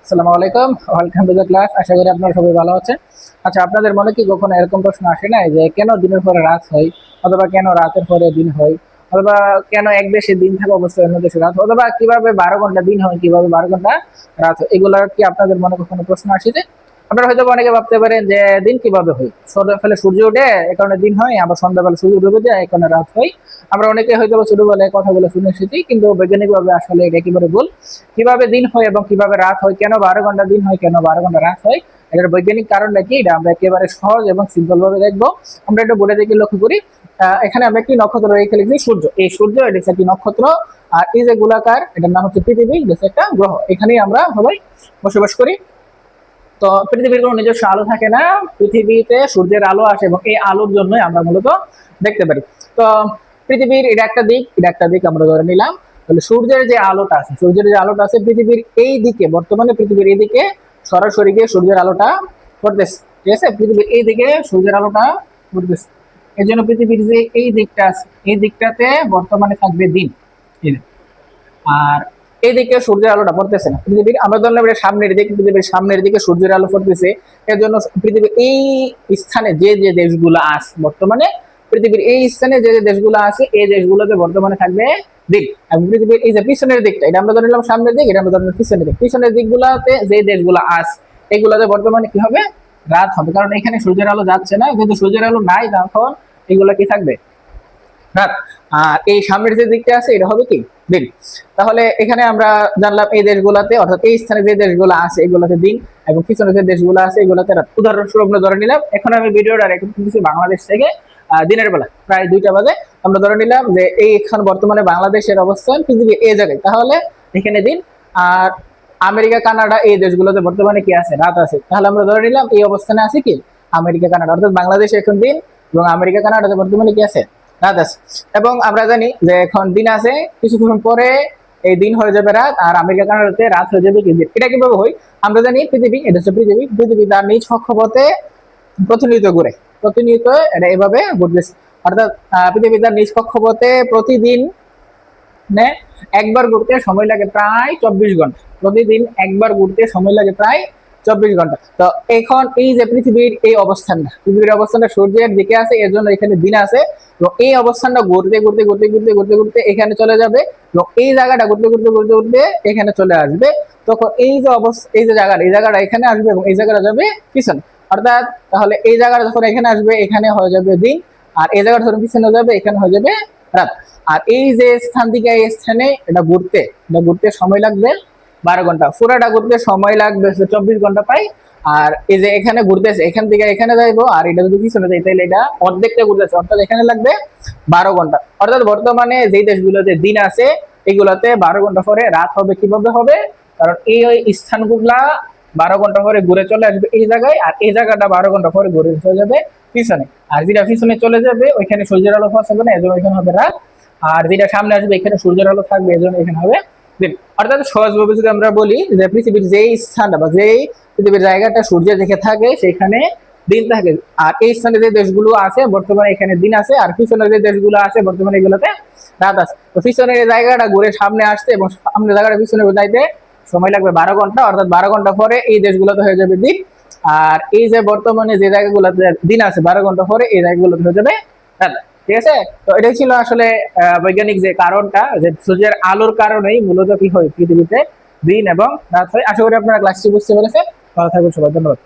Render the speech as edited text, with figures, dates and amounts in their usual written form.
আসসালামু আলাইকুম, welcome to the class. আশা করি আপনারা সবাই ভালো আছেন। আচ্ছা, আপনাদের মনে কি কখনো এরকম প্রশ্ন আসে না যে কেন দিনের পরে রাত হয়, অথবা কেন রাতের পরে দিন হয়, অথবা কেন এক দেশে দিন থাকা অবস্থায় অন্য দেশে রাত হয়, অথবা কিভাবে 12 ঘন্টা দিন হয়, কিভাবে 12 ঘন্টা রাত হয়? এগুলা কি আপনাদের মনে কখনো প্রশ্ন আসে? আপনারা হয়তো অনেকে ভাবতে পারেন যে দিন কিভাবে হয়, সন্ধ্যাবেলা সূর্য ওঠে এই কারণে দিন হয়, আবার সন্ধ্যাবেলা সূর্য ডুবে যায় এই কারণে রাত হয়। আমরা অনেকে হয়তো ছোটবেলায় কথাগুলো শুনে এসেছি, কিন্তু বৈজ্ঞানিকভাবে আসলে এটা একেবারে ভুল। কিভাবে দিন হয় এবং কিভাবে রাত হয়, কেন 12 ঘন্টা দিন হয়, কেন 12 ঘন্টা রাত হয়, এটার বৈজ্ঞানিক কারণটা কি, এটা আমরা একেবারে সহজ এবং সিম্পল ভাবে দেখবো। আমরা একটু বলে দেখি, লক্ষ্য করি। এখানে আমরা একটি নক্ষত্র রেখে লিখছি সূর্য। এই সূর্য এটা হচ্ছে একটি নক্ষত্র, আর এই যে গোলাকার এটার নাম হচ্ছে পৃথিবী, এটা হচ্ছে একটা গ্রহ। এখানেই আমরা সবাই বসবাস করি। তো পৃথিবীর কোনো নিজস্ব আলো থাকে না, পৃথিবীতে সূর্যের আলো আসে এবং এই আলোর জন্যই আমরা মূলত দেখতে পারি। তো পৃথিবীর এটা একটা দিক, এটা একটা দিক আমরা ধরে নিলাম। তাহলে সূর্যের যে আলোটা আছে, সূর্যের যে আলোটা আছে পৃথিবীর এই দিকে, বর্তমানে পৃথিবীর এই দিকে সরাসরি গিয়ে সূর্যের আলোটা পড়তেছে। ঠিক আছে, পৃথিবীর এই দিকে সূর্যের আলোটা পড়তেছে। এই জন্য পৃথিবীর যে এই দিকটা আছে, এই দিকটাতে বর্তমানে থাকবে দিন। আর এইদিকে সূর্যের আলোটা পড়তেছে না পৃথিবীর, আমরা ধরলাম এটা সামনের দিকে, পৃথিবীর সামনের দিকে সূর্যের আলো পড়তেছে। এর জন্য পৃথিবীর এই স্থানে যে যে দেশগুলো আছে বর্তমানে, পৃথিবীর এই স্থানে যে যে দেশগুলো আছে এই দেশগুলোতে বর্তমানে থাকবে দিন। এবং পৃথিবীর এই যে পিছনের দিকটা, এটা আমরা ধরে নিলাম সামনের দিক, এটা আমরা ধরে নিলাম পিছনের দিক। পিছনের দিকগুলোতে যে দেশগুলো আছে এগুলোতে বর্তমানে কি হবে, রাত হবে, কারণ এখানে সূর্যের আলো যাচ্ছে না। কিন্তু সূর্যের আলো নাই, তখন এগুলো কি থাকবে, রাত। আর এই সামনের যে দিকটা আছে এটা হবে কি, দিন। তাহলে এখানে আমরা জানলাম এই দেশগুলোতে, অর্থাৎ এই স্থানে যে দেশগুলো আছে এগুলোতে দিন, এবং পিছনে যে দেশগুলো আছে এগুলোতে রাত। উদাহরণস্বরূপ আমরা ধরে নিলাম, এখন আমি ভিডিওটা রেকর্ড করতেছি বাংলাদেশ থেকে, দিনের বেলা প্রায় 2টা বাজে। আমরা ধরে নিলাম যে এই এখন বর্তমানে বাংলাদেশের অবস্থান পৃথিবী এই জায়গায়, তাহলে এখানে দিন। আর আমেরিকা কানাডা এই দেশগুলোতে বর্তমানে কি আছে, রাত আছে। তাহলে আমরা ধরে নিলাম এই অবস্থানে আছে কি, আমেরিকা কানাডা, অর্থাৎ বাংলাদেশে এখন দিন এবং আমেরিকা কানাডাতে বর্তমানে কি আছে, রাত আছে। এবং আমরা জানি যে এখন দিন আছে, কিছুক্ষণ পরে এই দিন হয়ে যাবে রাত, আর আমেরিকা কানাডাতে রাত হয়ে যাবে কি দিন। এটা কিভাবে হয়, আমরা জানি পৃথিবী, এটা হচ্ছে পৃথিবী, পৃথিবী তার নিজ কক্ষপথে প্রতিনিয়ত ঘুরে, প্রতিনিয়ত এটা এভাবে ঘুরতেছে। অর্থাৎ পৃথিবী তার নিজ কক্ষপথে প্রতিদিন একবার ঘুরতে সময় লাগে প্রায় 24 ঘন্টা। প্রতিদিন একবার ঘুরতে সময় লাগে প্রায় 24 ঘন্টা। তো এখন এই যে পৃথিবীর এই অবস্থানটা, পৃথিবীর অবস্থানটা সূর্যের দিকে আছে, এর জন্য এখানে দিন আছে। তো এই অবস্থানটা ঘুরতে ঘুরতে ঘুরতে ঘুরতে ঘুরতে ঘুরতে এখানে চলে যাবে, এবং এই জায়গাটা ঘুরতে ঘুরতে ঘুরতে ঘুরতে এখানে চলে আসবে। তখন এই যে অবস্থা, এই যে জায়গাটা, এই জায়গাটা এখানে আসবে এবং এই জায়গাটা যাবে পিছনে। অর্থাৎ তাহলে এই জায়গাটা যখন এখানে আসবে এখানে হয়ে যাবে দিন, আর এই জায়গাটা যখন পিছনে যাবে এখানে হয়ে যাবে রাত। আর এই যে স্থান থেকে এই স্থানে এটা ঘুরতে সময় লাগবে 12 ঘন্টা। পুরাটা ঘুরতে সময় লাগবে 24 ঘন্টা পাই। আর এই যে এখানে ঘুরতেছে, এখান থেকে এখানে যাইবো, আর এটা যদি পিছনে যাই তাহলে এটা অর্ধেকটা ঘুরতেছে, অর্থাৎ এখানে লাগবে 12 ঘন্টা। অর্থাৎ বর্তমানে যে দেশগুলোতে দিন আছে এগুলোতে 12 ঘন্টা পরে রাত হবে। কিভাবে হবে, কারণ এই স্থানগুলা 12 ঘন্টা পরে ঘুরে চলে আসবে এই জায়গায়, আর এই জায়গাটা 12 ঘন্টা পরে ঘুরে চলে যাবে পিছনে। আর যেটা পিছনে চলে যাবে ওইখানে সূর্যের আলো পৌঁছাবে না, এজন্য ওইখানে হবে রাত। আর যেটা সামনে আসবে এখানে সূর্যের আলো থাকবে, এজন্য এখানে হবে দিন। অর্থাৎ সহজভাবে যদি আমরা বলি যে পৃথিবীর যেই স্থানটা বা যেই পৃথিবীর জায়গাটা সূর্যের দিকে থাকে সেখানে দিন থাকে। আর এই স্থানে যে দেশগুলো আছে বর্তমানে এখানে দিন আছে, আর পিছনের যে দেশগুলো আছে বর্তমানে এগুলোতে রাত আছে। তো পিছনের এই জায়গাটা ঘুরে সামনে আসতে এবং সামনে জায়গাটা পিছনে যাইতে সময় লাগবে 12 ঘন্টা। অর্থাৎ 12 ঘন্টা পরে এই দেশগুলোতে হয়ে যাবে দিন। আর এই যে বর্তমানে যে জায়গাগুলোতে দিন আছে 12 ঘন্টা পরে এই জায়গাগুলোতে হয়ে যাবে রাত। ঠিক আছে, তো এটাই ছিল আসলে বৈজ্ঞানিক যে কারণটা, যে সূর্যের আলোর কারণেই মূলত কি হয় পৃথিবীতে দিন এবং রাত হয়। আশা করি আপনারা ক্লাসটি বুঝতে পেরেছেন। ভালো থাকবেন সবাই, ধন্যবাদ।